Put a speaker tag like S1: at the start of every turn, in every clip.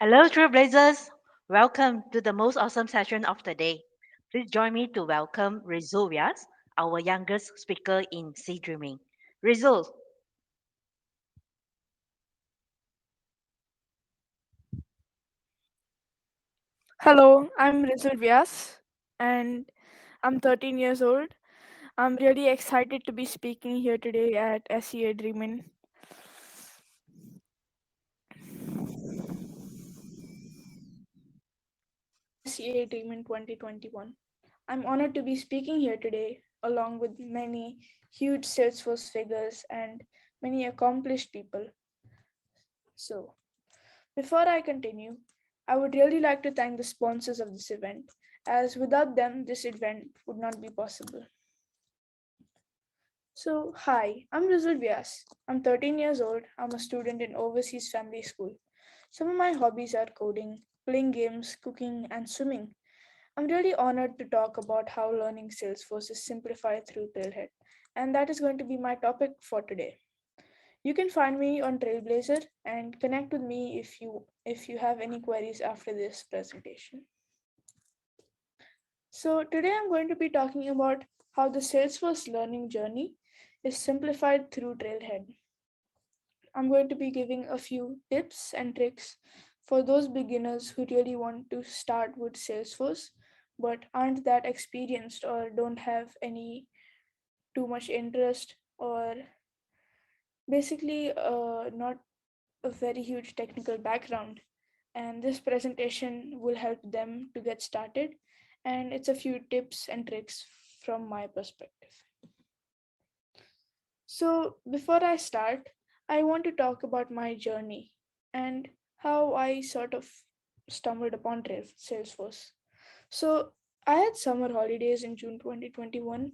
S1: Hello, Trailblazers! Welcome to the most awesome session of the day. Please join me to welcome Rizul Vyas, our youngest speaker in Sea Dreaming. Rizul,
S2: Hello, I'm Rizul Vyas and I'm 13 years old. I'm really excited to be speaking here today at SEA Dreamin. SEA Dreamin 2021. I'm honored to be speaking here today along with many huge Salesforce figures and many accomplished people. So, before I continue, I would really like to thank the sponsors of this event, as without them, this event would not be possible. So, hi, I'm Rizul Vyas. I'm 13 years old. I'm a student in overseas family school. Some of my hobbies are coding, playing games, cooking, and swimming. I'm really honored to talk about how learning Salesforce is simplified through Trailhead, and that is going to be my topic for today. You can find me on Trailblazer and connect with me if you have any queries after this presentation. So, today I'm going to be talking about how the Salesforce learning journey is simplified through Trailhead. I'm going to be giving a few tips and tricks for those beginners who really want to start with Salesforce but aren't that experienced or don't have any too much interest or basically not a very huge technical background. And this presentation will help them to get started. And it's a few tips and tricks from my perspective. So, before I start, I want to talk about my journey and how I sort of stumbled upon Salesforce. So, I had summer holidays in June 2021,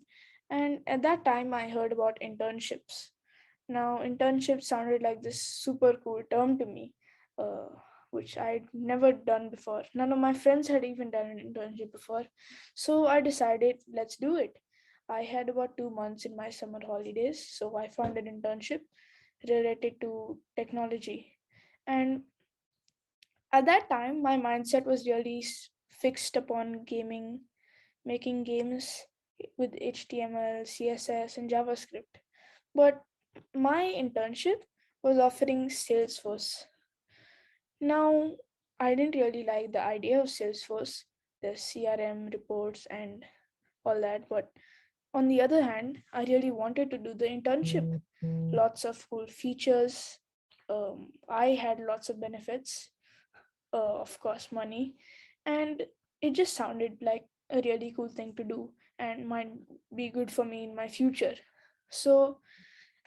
S2: and at that time, I heard about internships. Now, internship sounded like this super cool term to me, uh, which I'd never done before. None of my friends had even done an internship before. So I decided, let's do it. I had about 2 months in my summer holidays, so I found an internship related to technology. And at that time, my mindset was really fixed upon gaming, making games with HTML, CSS, and JavaScript. But my internship was offering Salesforce. Now, I didn't really like the idea of Salesforce, the CRM reports and all that, but on the other hand, I really wanted to do the internship. Lots of cool features. I had lots of benefits, of course, money, and it just sounded like a really cool thing to do and might be good for me in my future. So,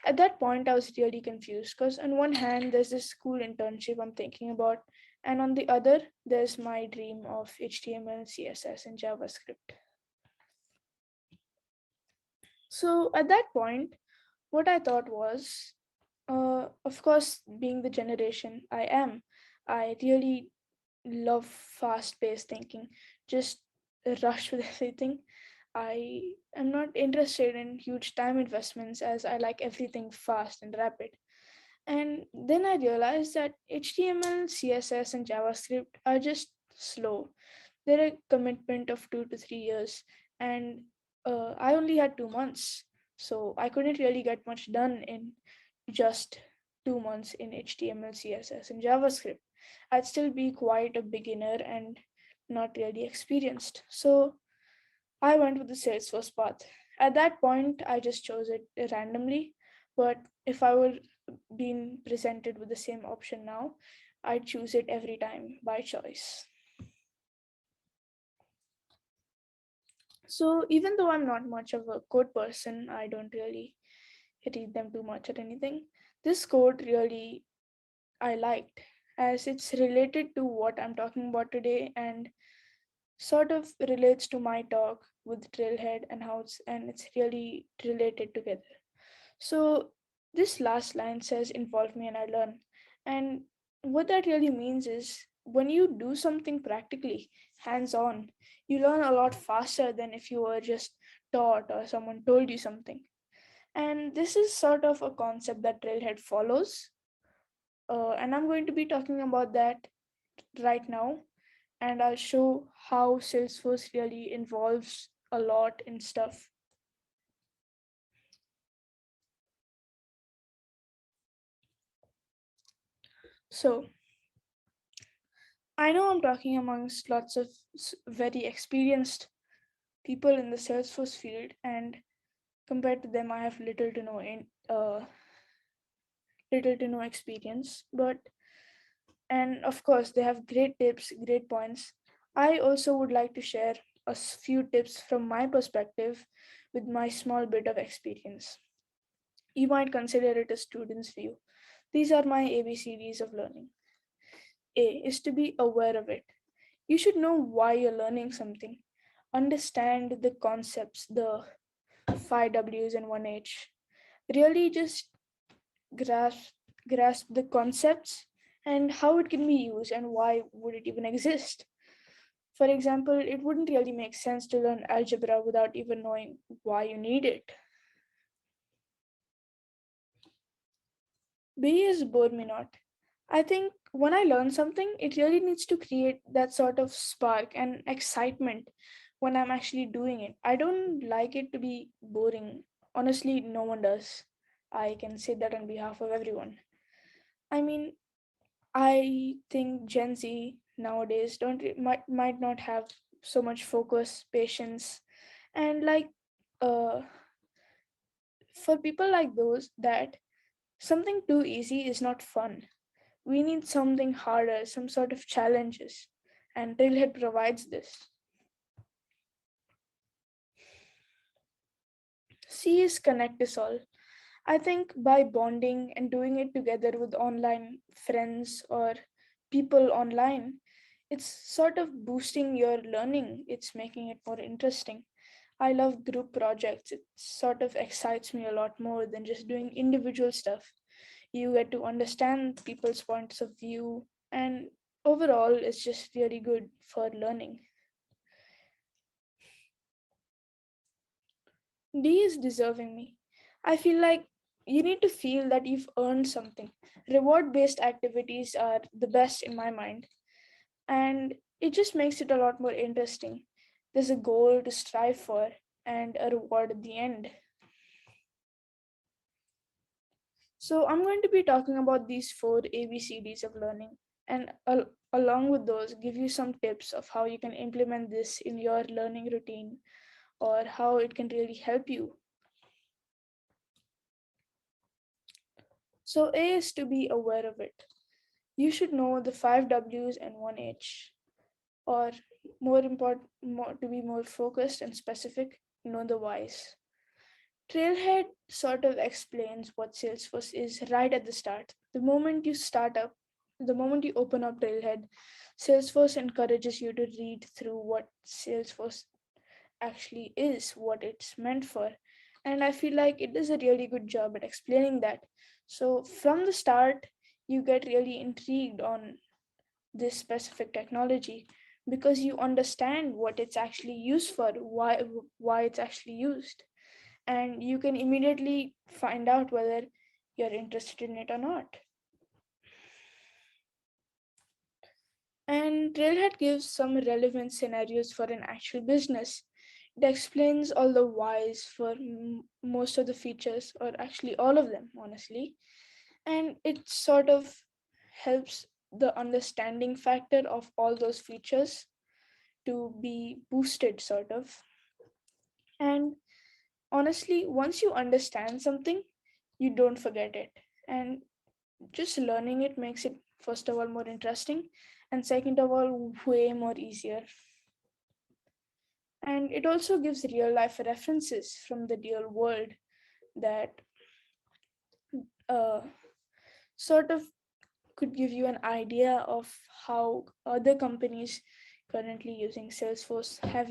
S2: at that point, I was really confused because, on one hand, there's this cool internship I'm thinking about, and on the other, there's my dream of HTML, CSS, and JavaScript. So, at that point, what I thought was, of course, being the generation I am, I really love fast paced thinking, just rush with everything. I am not interested in huge time investments as I like everything fast and rapid. And then I realized that HTML, CSS, and JavaScript are just slow. They're a commitment of 2 to 3 years, and I only had 2 months, so I couldn't really get much done in just 2 months in HTML, CSS, and JavaScript. I'd still be quite a beginner and not really experienced. So I went with the Salesforce path. At that point, I just chose it randomly, but if I were being presented with the same option now, I'd choose it every time by choice. So even though I'm not much of a code person, I don't really read them too much or anything. This code really I liked as it's related to what I'm talking about today and sort of relates to my talk with Trailhead and how it's really related together. So this last line says involve me and I learn. And what that really means is when you do something practically, hands on, you learn a lot faster than if you were just taught or someone told you something. And this is sort of a concept that Trailhead follows. And I'm going to be talking about that right now, and I'll show how Salesforce really involves a lot in stuff. So, I know I'm talking amongst lots of very experienced people in the Salesforce field, and compared to them, I have little to no experience. But and of course, they have great tips, great points. I also would like to share few tips from my perspective with my small bit of experience. You might consider it a student's view. These are my ABCDs of learning. A is to be aware of it. You should know why you're learning something. Understand the concepts, the 5 W's and 1H. Really just grasp grasp the concepts and how it can be used and why would it even exist. For example, it wouldn't really make sense to learn algebra without even knowing why you need it. B is bore me not. I think when I learn something, it really needs to create that sort of spark and excitement when I'm actually doing it. I don't like it to be boring. Honestly, no one does. I can say that on behalf of everyone. I mean, I think Gen Z nowadays might not have so much focus, patience, and uh, for people like those, that something too easy is not fun. We need something harder, some sort of challenges, and Trailhead provides this. C is connect us all. I think by bonding and doing it together with online friends or people online, it's sort of boosting your learning. It's making it more interesting. I love group projects. It sort of excites me a lot more than just doing individual stuff. You get to understand people's points of view, and overall, it's just really good for learning. D is deserving me. I feel like you need to feel that you've earned something. Reward based activities are the best in my mind, and it just makes it a lot more interesting. There's a goal to strive for and a reward at the end. So, I'm going to be talking about these four ABCDs of learning, and along with those, give you some tips of how you can implement this in your learning routine or how it can really help you. So, A is to be aware of it. You should know the 5 W's and 1H, or more important, to be more focused and specific, know the whys. Trailhead sort of explains what Salesforce is right at the start. The moment you open up Trailhead, Salesforce encourages you to read through what Salesforce actually is, what it's meant for. And I feel like it does a really good job at explaining that. So from the start, you get really intrigued on this specific technology because you understand what it's actually used for, why it's actually used, and you can immediately find out whether you're interested in it or not. And Trailhead gives some relevant scenarios for an actual business. It explains all the whys for most of the features, or actually all of them, honestly. And it sort of helps the understanding factor of all those features to be boosted, sort of. And honestly, once you understand something, you don't forget it. And just learning it makes it, first of all, more interesting, and second of all, way more easier. And it also gives real life references from the real world that uh, sort of could give you an idea of how other companies currently using Salesforce have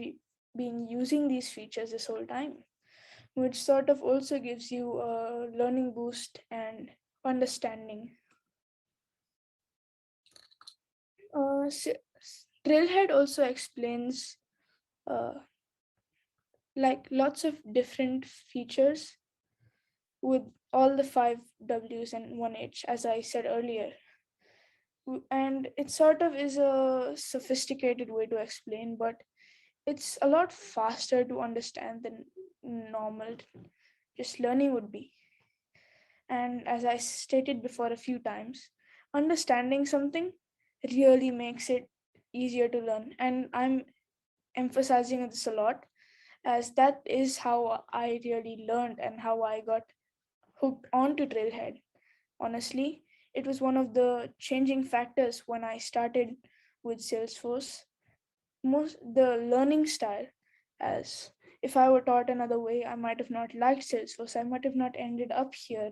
S2: been using these features this whole time, which sort of also gives you a learning boost and understanding. Trailhead also explains uh, lots of different features with all the 5 W's and 1H, as I said earlier. And it sort of is a sophisticated way to explain, but it's a lot faster to understand than normal just learning would be. And as I stated before a few times, understanding something really makes it easier to learn. And I'm emphasizing this a lot, as that is how I really learned and how I got hooked onto Trailhead. Honestly, it was one of the changing factors when I started with Salesforce. Most the learning style, as if I were taught another way, I might have not liked Salesforce. I might have not ended up here.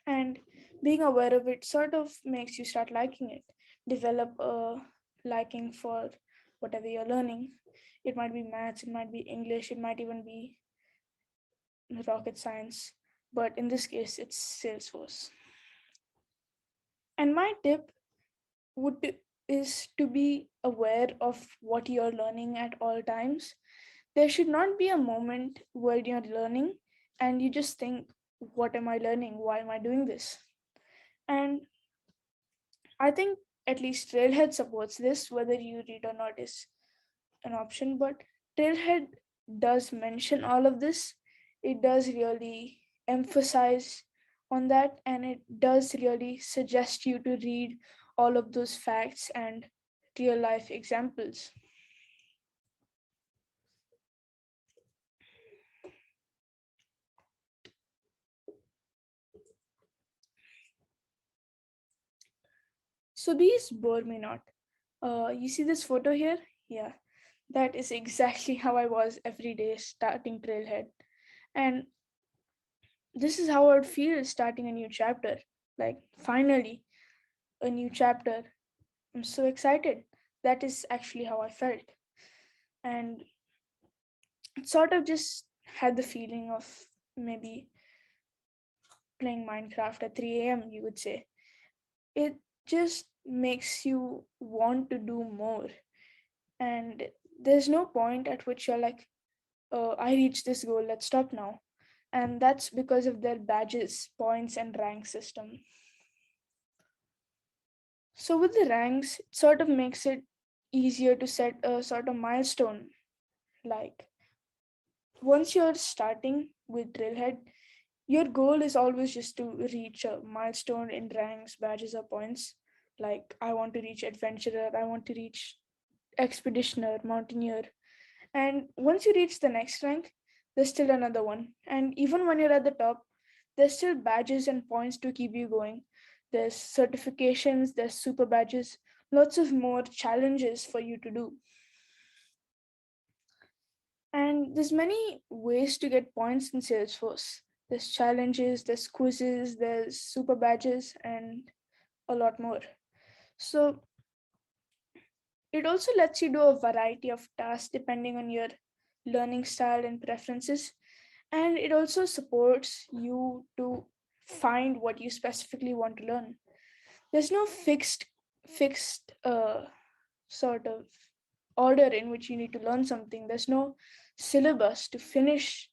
S2: And being aware of it sort of makes you start liking it, develop a liking for whatever you're learning. It might be maths, it might be English, it might even be rocket science, but in this case it's Salesforce. And my tip would be, is to be aware of what you're learning at all times. There should not be a moment where you're learning and you just think, what am I learning, why am I doing this? And I think at least Trailhead supports this. Whether you read or not is an option, but Trailhead does mention all of this. It does really emphasize on that, and it does really suggest you to read all of those facts and real life examples. So these bore me not. You see this photo here? Yeah, that is exactly how I was every day starting Trailhead. And this is how I would feel starting a new chapter. Like, finally, a new chapter. I'm so excited. That is actually how I felt. And it sort of just had the feeling of maybe playing Minecraft at 3 a.m., you would say. It just makes you want to do more. And there's no point at which you're like, I reached this goal, let's stop now. And that's because of their badges, points, and rank system. So with the ranks, it sort of makes it easier to set a sort of milestone. Like once you're starting with Trailhead, your goal is always just to reach a milestone in ranks, badges, or points. Like I want to reach adventurer, I want to reach expeditioner, mountaineer. And once you reach the next rank, there's still another one. And even when you're at the top, there's still badges and points to keep you going. There's certifications, there's super badges, lots of more challenges for you to do. And there's many ways to get points in Salesforce. There's challenges, there's quizzes, there's super badges, and a lot more. So it also lets you do a variety of tasks depending on your learning style and preferences. And it also supports you to find what you specifically want to learn. There's no fixed sort of order in which you need to learn something. There's no syllabus to finish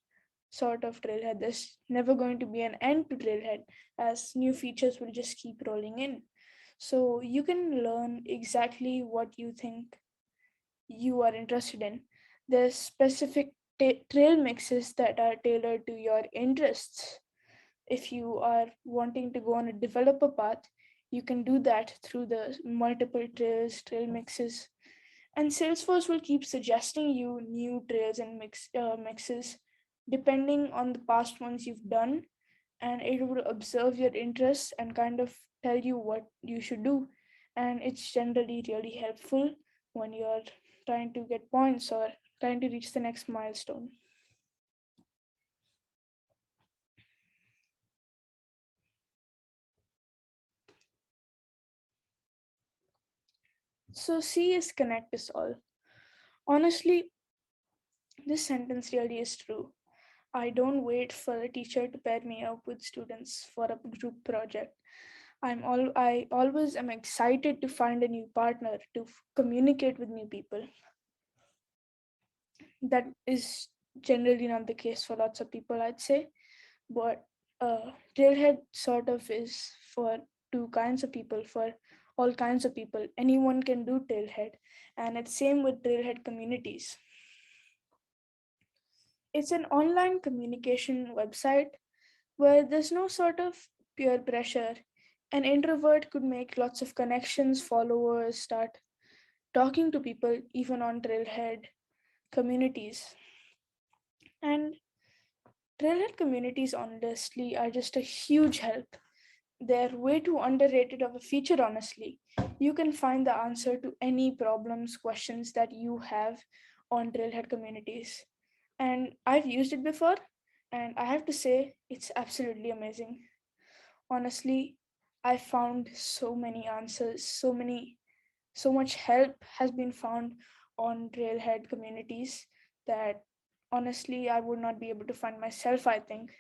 S2: sort of Trailhead. There's never going to be an end to Trailhead, as new features will just keep rolling in. So you can learn exactly what you think you are interested in. There's specific trail mixes that are tailored to your interests. If you are wanting to go on a developer path, you can do that through the multiple trails, trail mixes, and Salesforce will keep suggesting you new trails and mixes depending on the past ones you've done, and it will observe your interests and kind of tell you what you should do. And it's generally really helpful when you're trying to get points or trying to reach the next milestone. So C is connect is all. Honestly, this sentence really is true. I don't wait for a teacher to pair me up with students for a group project. I always am excited to find a new partner to communicate with new people. That is generally not the case for lots of people, I'd say, but Trailhead sort of is for two kinds of people, for all kinds of people. Anyone can do Trailhead, and it's same with Trailhead communities. It's an online communication website where there's no sort of peer pressure. An introvert could make lots of connections, followers, start talking to people even on Trailhead communities. And Trailhead communities, honestly, are just a huge help. They're way too underrated of a feature, honestly. You can find the answer to any problems, questions that you have on Trailhead communities. And I've used it before, and I have to say, it's absolutely amazing. Honestly, I found so many answers, so much help has been found on Trailhead communities that honestly I would not be able to find myself, I think.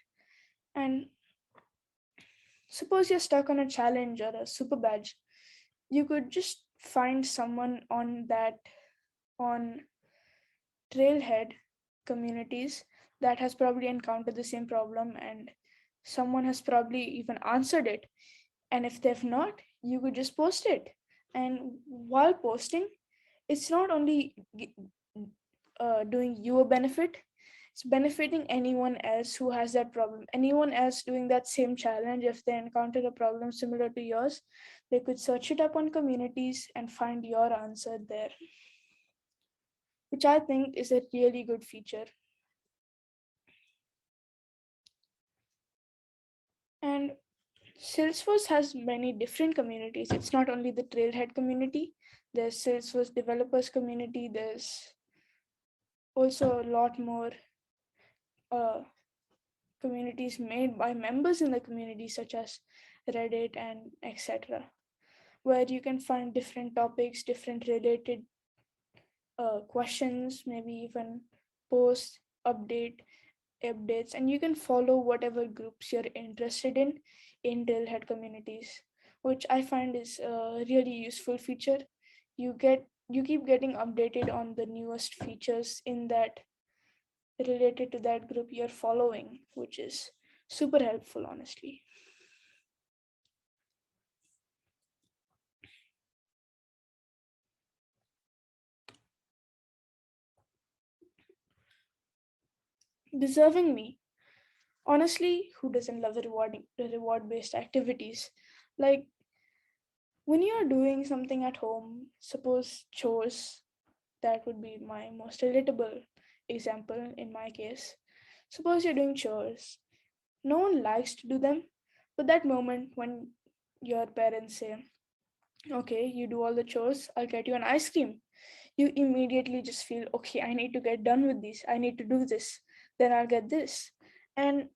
S2: And suppose you're stuck on a challenge or a super badge, you could just find someone on Trailhead communities that has probably encountered the same problem, and someone has probably even answered it. And if they've not, you could just post it. And while posting, it's not only doing you a benefit, it's benefiting anyone else who has that problem, anyone else doing that same challenge. If they encounter a problem similar to yours, they could search it up on communities and find your answer there, which I think is a really good feature. And Salesforce has many different communities. It's not only the Trailhead community, there's Salesforce developers community, there's also a lot more uh, communities made by members in the community, such as Reddit and etc., where you can find different topics, different related questions, maybe even posts, updates, and you can follow whatever groups you're interested in Trailhead communities, which I find is a really useful feature. You keep getting updated on the newest features in that related to that group you're following, which is super helpful, honestly. Deserving me. Honestly, who doesn't love reward based activities? Like when you're doing something at home, suppose chores, that would be my most relatable example in my case. Suppose you're doing chores. No one likes to do them, but that moment when your parents say, okay, you do all the chores, I'll get you an ice cream, you immediately just feel, okay, I need to get done with this, I need to do this, then I'll get this. And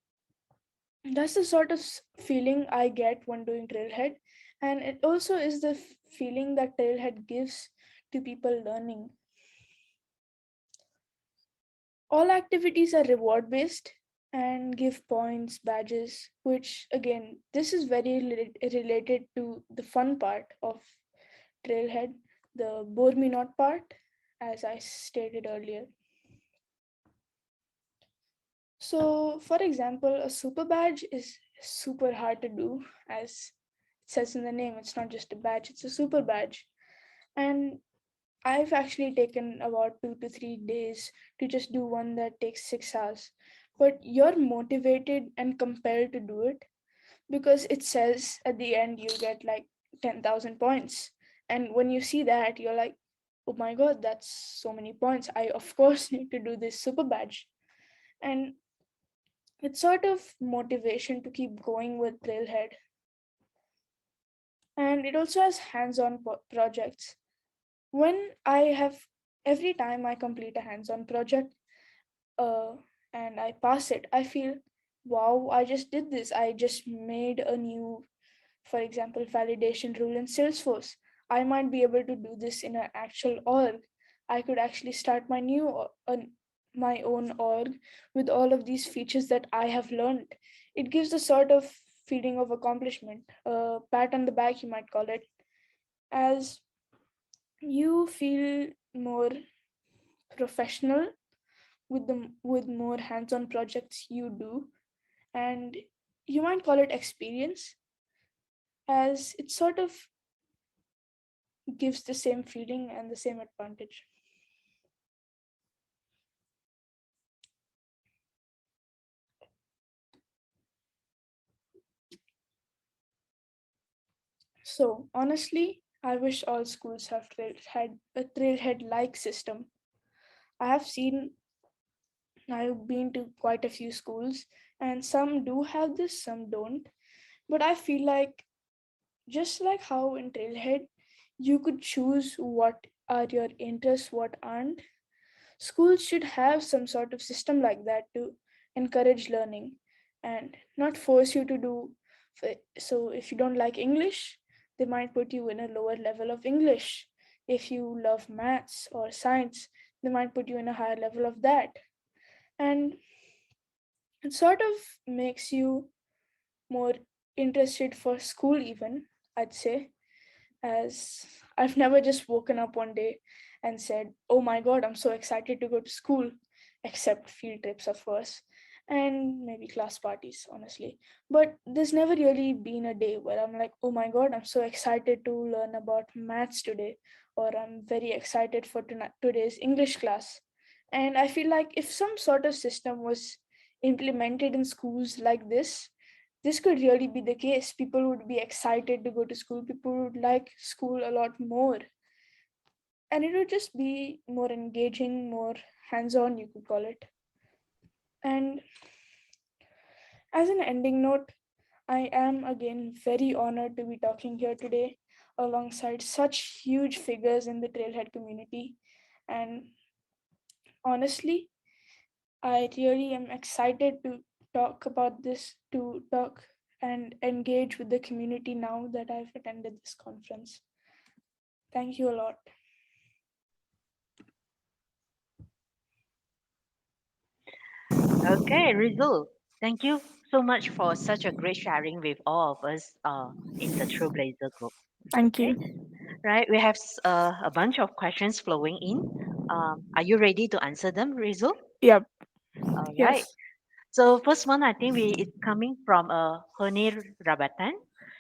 S2: that's the sort of feeling I get when doing Trailhead. And it also is the feeling that Trailhead gives to people learning. All activities are reward based and give points, badges, which again, this is very related to the fun part of Trailhead, the bore me not part, as I stated earlier. So, for example, a super badge is super hard to do, as it says in the name, it's not just a badge, it's a super badge. And I've actually taken about 2 to 3 days to just do one that takes 6 hours. But you're motivated and compelled to do it because it says at the end you get like 10,000 points. And when you see that, you're like, oh my god, that's so many points. I, of course, need to do this super badge. And it's sort of motivation to keep going with Trailhead. And it also has hands on projects. When I have, every time I complete a hands on project uh, and I pass it, I feel, wow, I just did this. I just made a new, for example, validation rule in Salesforce. I might be able to do this in an actual org. I could actually start my own org with all of these features that I have learned. It gives a sort of feeling of accomplishment, a pat on the back, you might call it, as you feel more professional with more hands-on projects you do, and you might call it experience, as it sort of gives the same feeling and the same advantage. So, honestly, I wish all schools had a trailhead like system. I have seen, I've been to quite a few schools, and some do have this, some don't. But I feel like, just like how in Trailhead, you could choose what are your interests, what aren't. Schools should have some sort of system like that to encourage learning and not force you to do. So, if you don't like English, they might put you in a lower level of English. If you love maths or science, they might put you in a higher level of that. And it sort of makes you more interested for school, even, I'd say, as I've never just woken up one day and said, "Oh my god, I'm so excited to go to school," except field trips, of course, and maybe class parties, honestly. But there's never really been a day where I'm like, "Oh my god, I'm so excited to learn about maths today," or "I'm very excited for today's English class." And I feel like if some sort of system was implemented in schools like this could really be the case. People would be excited to go to school. People would like school a lot more. And it would just be more engaging, more hands on, you could call it. And as an ending note, I am again very honored to be talking here today alongside such huge figures in the Trailhead community. And honestly, I really am excited to talk about this, to talk and engage with the community now that I've attended this conference. Thank you a lot.
S1: Okay, Rizul, thank you so much for such a great sharing with all of us in the Trailblazer group.
S2: Thank
S1: Okay,
S2: you.
S1: right, we have a bunch of questions flowing in. Are you ready to answer them, Rizul?
S2: Yep.
S1: All right.
S2: Yes.
S1: So first one, I think it's coming from Honir Rabatan.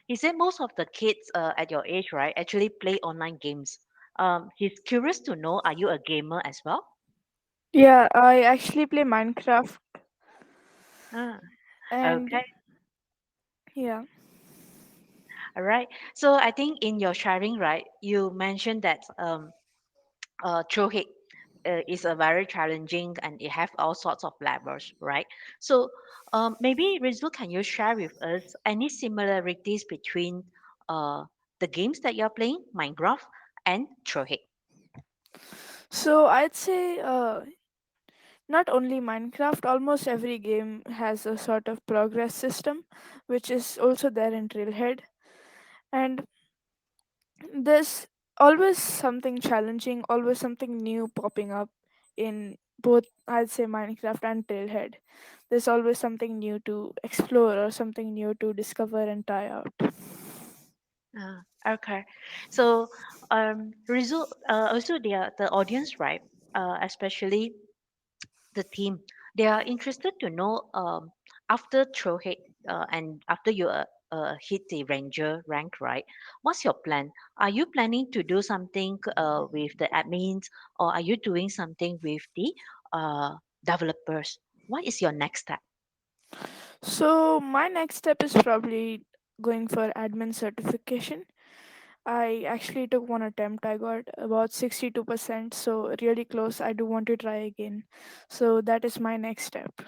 S1: He said most of the kids at your age, right, actually play online games. He's curious to know, are you a gamer as well?
S2: Yeah, I actually play Minecraft
S1: Ah,
S2: and
S1: okay.
S2: yeah.
S1: All right. So I think in your sharing, right, you mentioned that Trailhead is a very challenging and it have all sorts of levels, right? So maybe Rizul, can you share with us any similarities between uh, the games that you're playing, Minecraft and Trailhead?
S2: So I'd say not only Minecraft, almost every game has a sort of progress system, which is also there in Trailhead. And there's always something challenging, always something new popping up in both, I'd say, Minecraft and Trailhead. There's always something new to explore or something new to discover and try out.
S1: Okay. So Rizul, also the audience, right? Especially the team, they are interested to know after Trailhead and after you hit the Ranger rank, right? What's your plan? Are you planning to do something with the admins, or are you doing something with the uh, developers? What is your next step?
S2: So my next step is probably going for admin certification. I actually took one attempt. I got about 62%, so really close. I do want to try again. So that is my next step.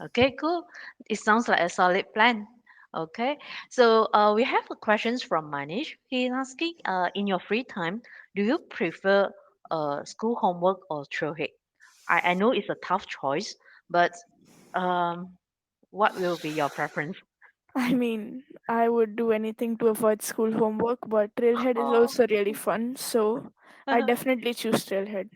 S1: Okay, cool. It sounds like a solid plan. Okay, so we have a questions from Manish. He's asking, in your free time, do you prefer school homework or Trailhead? I know it's a tough choice, but um, what will be your preference?
S2: I mean, I would do anything to avoid school homework, but Trailhead is
S1: Oh.
S2: also really fun, so I definitely choose Trailhead.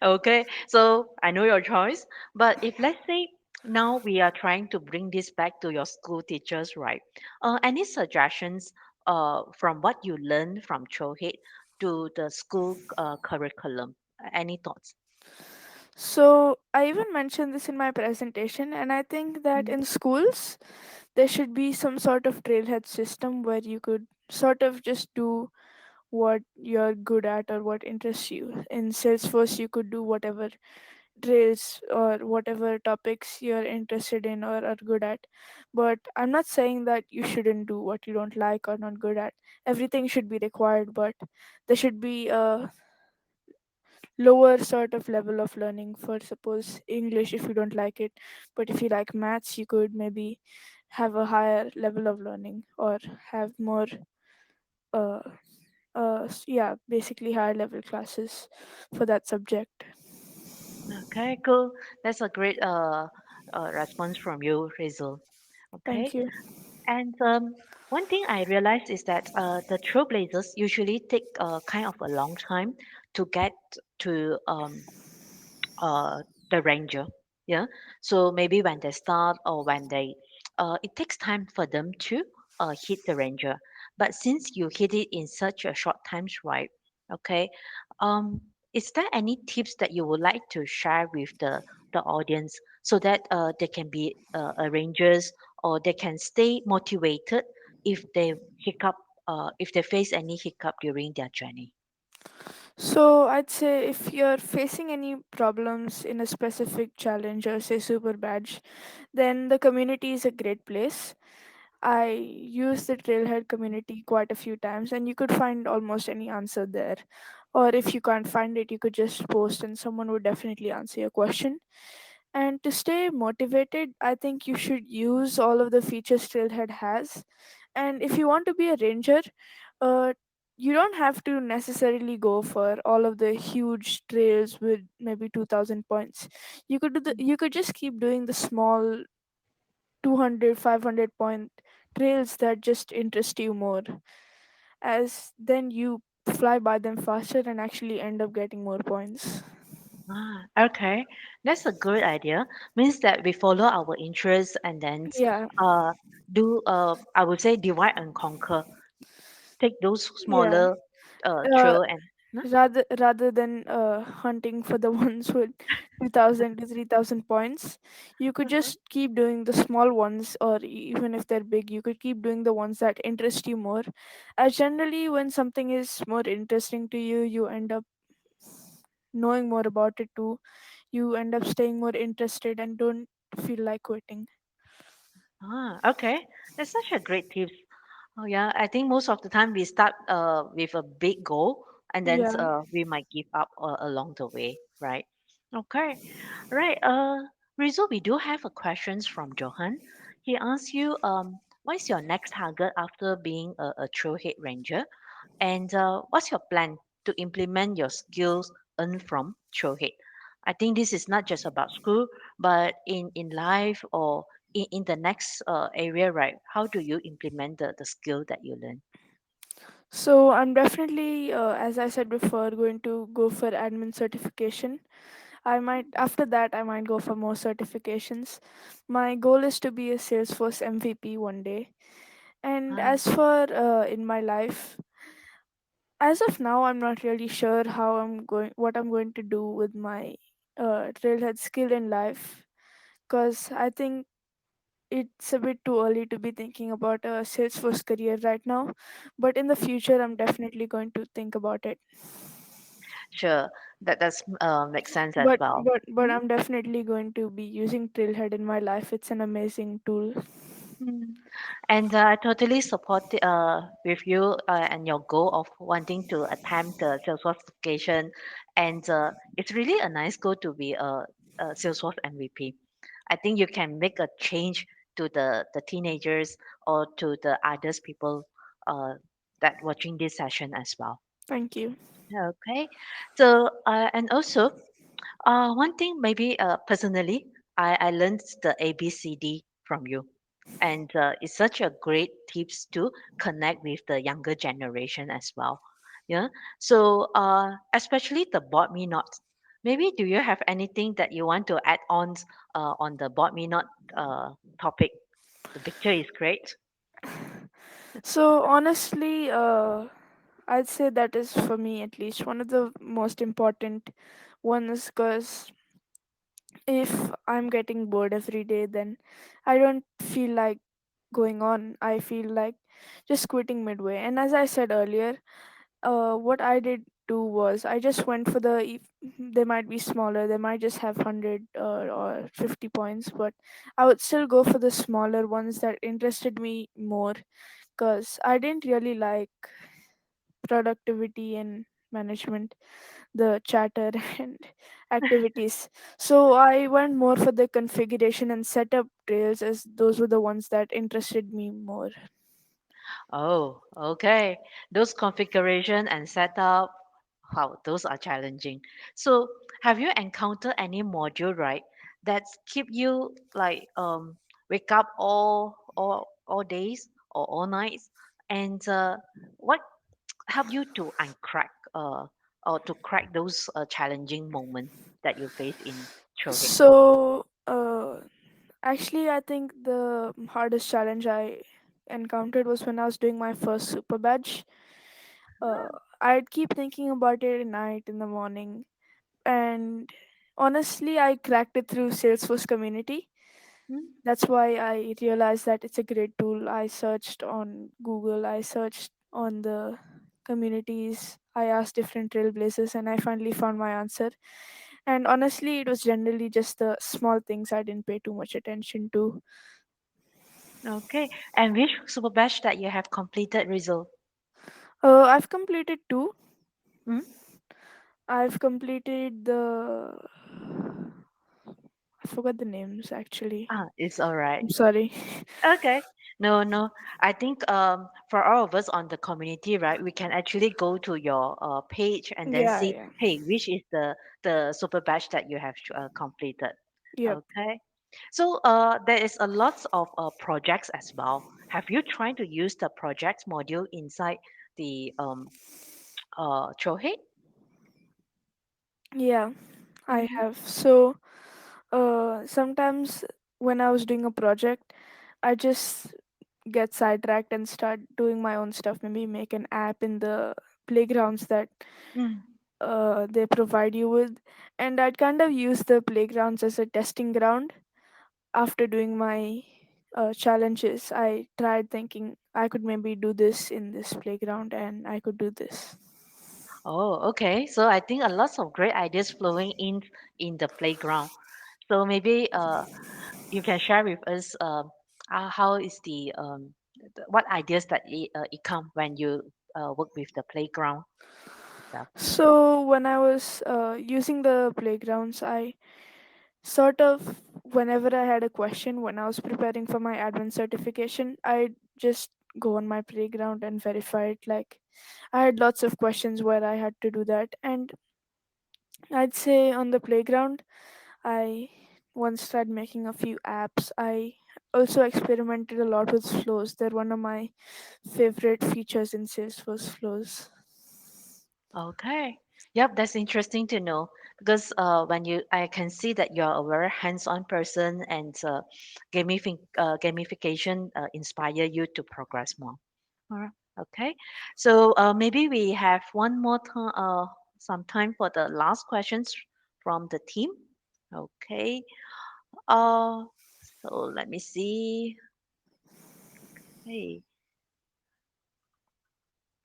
S1: Okay, so I know your choice, but if let's say now we are trying to bring this back to your school teachers, right? Any suggestions from what you learned from Chohead to the school curriculum? Any thoughts?
S2: So I even mentioned this in my presentation, and I think that
S1: Mm.
S2: in schools, there should be some sort of trailhead system where you could sort of just do what you're good at or what interests you. In Salesforce, you could do whatever trails or whatever topics you're interested in or are good at. But I'm not saying that you shouldn't do what you don't like or not good at. Everything should be required, but there should be a lower sort of level of learning for, suppose, English if you don't like it. But if you like maths, you could maybe have a higher level of learning or have more uh, yeah, basically higher level classes for that subject.
S1: Okay, cool. That's a great response from you, Rizul.
S2: Thank
S1: Okay.
S2: you.
S1: And one thing I realized is that the trailblazers usually take kind of a long time to get to uh, the ranger. Yeah. So maybe when they start or when they, it takes time for them to hit the ranger. But since you hit it in such a short time, right? Okay. Um, is there any tips that you would like to share with the audience so that they can be rangers or they can stay motivated if they hiccup, if they face any hiccup during their journey?
S2: So I'd say if you're facing any problems in a specific challenge or say super badge, then the community is a great place. I use the Trailhead community quite a few times, and you could find almost any answer there. Or if you can't find it, you could just post, and someone would definitely answer your question. And to stay motivated, I think you should use all of the features Trailhead has. And if you want to be a ranger, uh, you don't have to necessarily go for all of the huge trails with maybe 2,000 points. You could just keep doing the small 200, 500 point trails that just interest you more, as then you fly by them faster and actually end up getting more points.
S1: Ah, okay. That's a good idea. Means that we follow our interests and then
S2: Yeah,
S1: uh do I would say divide and conquer. Take those
S2: yeah.
S1: smaller
S2: Uh,
S1: trail and huh?
S2: rather than hunting for the ones with 2,000 to 3,000 points, you could
S1: Uh-huh.
S2: just keep doing the small ones, or even if they're big, you could keep doing the ones that interest you more. As generally, when something is more interesting to you, you end up knowing more about it too. You end up staying more interested and don't feel like quitting.
S1: Ah, okay. That's such a great tips. Oh yeah, I think most of the time we start with a big goal and then
S2: Yeah.
S1: we might give up along the way, right? Okay. Right. Rizzo, we do have a questions from Johan. He asks you, what is your next target after being a trailhead ranger? And what's your plan to implement your skills earned from Trailhead? I think this is not just about school, but in life or in the next area, right? How do you implement the skill that you learn?
S2: So I'm definitely, as I said before, going to go for admin certification. I might after that I might go for more certifications. My goal is to be a Salesforce MVP one day. And
S1: Ah,
S2: as for in my life, as of now, I'm not really sure what I'm going to do with my trailhead skill in life, because I think it's a bit too early to be thinking about a Salesforce career right now. But in the future, I'm definitely going to think about it.
S1: sure. That's makes sense as
S2: But
S1: well.
S2: but but I'm definitely going to be using Trailhead in my life. It's an amazing tool.
S1: Mm. And I totally support with you and your goal of wanting to attempt the Salesforce certification. And it's really a nice goal to be a Salesforce MVP. I think you can make a change to the teenagers or to the others people uh, that watching this session as well.
S2: Thank you.
S1: Okay. So and also one thing maybe personally, I learned the ABCD from you, and it's such a great tips to connect with the younger generation as well. Yeah. So especially the board me not. Maybe do you have anything that you want to add on the board me not topic? The picture is great.
S2: So honestly, I'd say that is for me at least one of the most important ones, because if I'm getting bored every day, then I don't feel like going on, I feel like just quitting midway. And as I said earlier, what I did do was I just went for they might be smaller, they might just have 100 or 50 points, but I would still go for the smaller ones that interested me more, because I didn't really like productivity and management, the chatter and activities. So I went more for the configuration and setup trails, as those were the ones that interested me more.
S1: Oh, okay. Those configuration and setup, wow, those are challenging. So, have you encountered any module, right, that keep you like wake up all days or all nights, and what help you to uncrack or to crack those challenging moments that you face in Trailhead?
S2: So, actually, I think the hardest challenge I encountered was when I was doing my first super badge. Uh, I'd keep thinking about it at night, in the morning, and honestly, I cracked it through Salesforce community.
S1: Hmm?
S2: That's why I realized that it's a great tool. I searched on Google, I searched on the communities, I asked different trailblazers, and I finally found my answer. And honestly, it was generally just the small things I didn't pay too much attention to.
S1: Okay. And which super batch that you have completed, Rizal?
S2: I've completed two.
S1: Hmm?
S2: I've completed the. I forgot the names actually.
S1: Ah, it's all right.
S2: I'm sorry.
S1: Okay. No, no. I think for all of us on the community, right, we can actually go to your page and then
S2: Yeah,
S1: see,
S2: yeah.
S1: hey, which is the super batch that you have completed.
S2: Yep.
S1: Okay. So there is a lots of projects as well. Have you tried to use the projects module inside the Trailhead?
S2: Yeah, I
S1: Mm-hmm.
S2: have. So, sometimes when I was doing a project, I just get sidetracked and start doing my own stuff. Maybe make an app in the playgrounds that
S1: Mm.
S2: they provide you with. And I'd kind of use the playgrounds as a testing ground. After doing my challenges, I tried thinking I could maybe do this in this playground and I could do this.
S1: Oh, okay. So I think a lots of great ideas flowing in the playground. So maybe you can share with us how is what ideas that it come when you work with the playground stuff.
S2: So when I was using the playgrounds, I sort of, whenever I had a question when I was preparing for my admin certification, I just go on my playground and verify it. Like, I had lots of questions where I had to do that. And I'd say on the playground, I once tried making a few apps. I also experimented a lot with flows. They're one of my favorite features in Salesforce, flows.
S1: Okay. Yep, that's interesting to know because when you I can see that you're a very hands-on person and gamification inspire you to progress more. All right. Okay. So maybe we have one more time, some time for the last questions from the team. Okay. Uh, so let me see. Hey.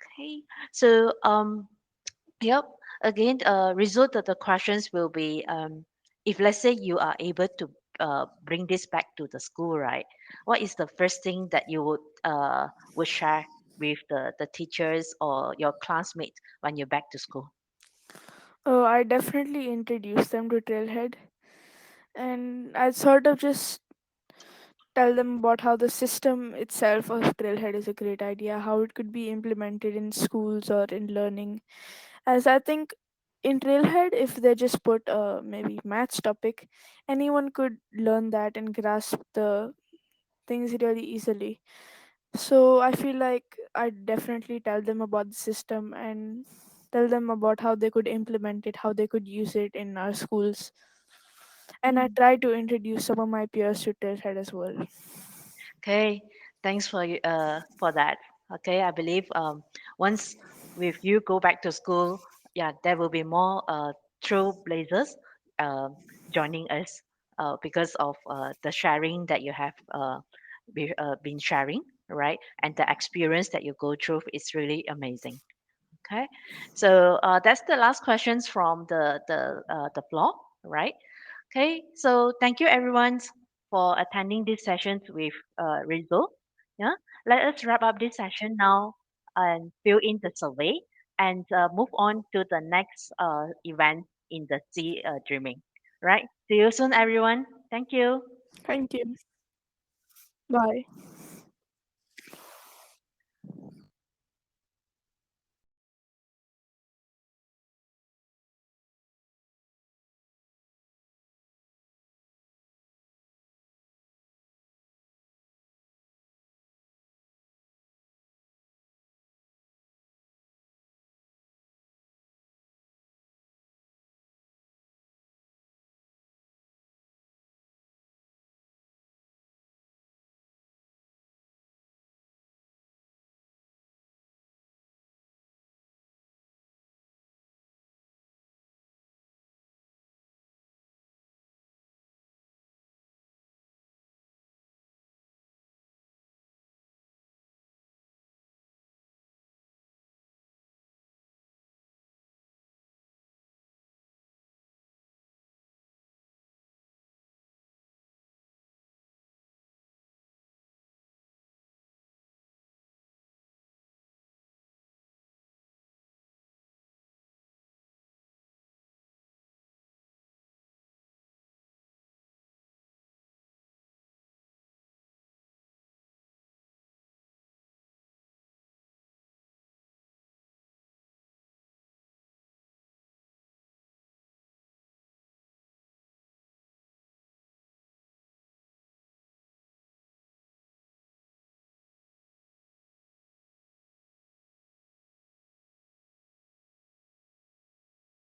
S1: Okay. So yep. Again, result of the questions will be if let's say you are able to bring this back to the school, right? What is the first thing that you would share with the teachers or your classmates when you're back to school?
S2: I definitely introduced them to Trailhead, and I sort of just tell them about how the system itself of Trailhead is a great idea, how it could be implemented in schools or in learning. As I think in Trailhead, if they just put a maybe maths topic, anyone could learn that and grasp the things really easily. So I feel like I definitely tell them about the system and tell them about how they could implement it, how they could use it in our schools. And I
S1: Mm.
S2: try to introduce some of my peers to Trailhead as well.
S1: Okay, thanks for that. Okay, I believe once with you go back to school, yeah, there will be more trailblazers uh, joining us because of the sharing that you have been sharing, right? And the experience that you go through is really amazing. Okay, so that's the last questions from the floor, right? Okay, so thank you everyone for attending these sessions with Rizzo. Yeah, let us wrap up this session now and fill in the survey and move on to the next event in the Sea Dreaming. Right, see you soon, everyone. Thank you.
S2: Thank you. Bye.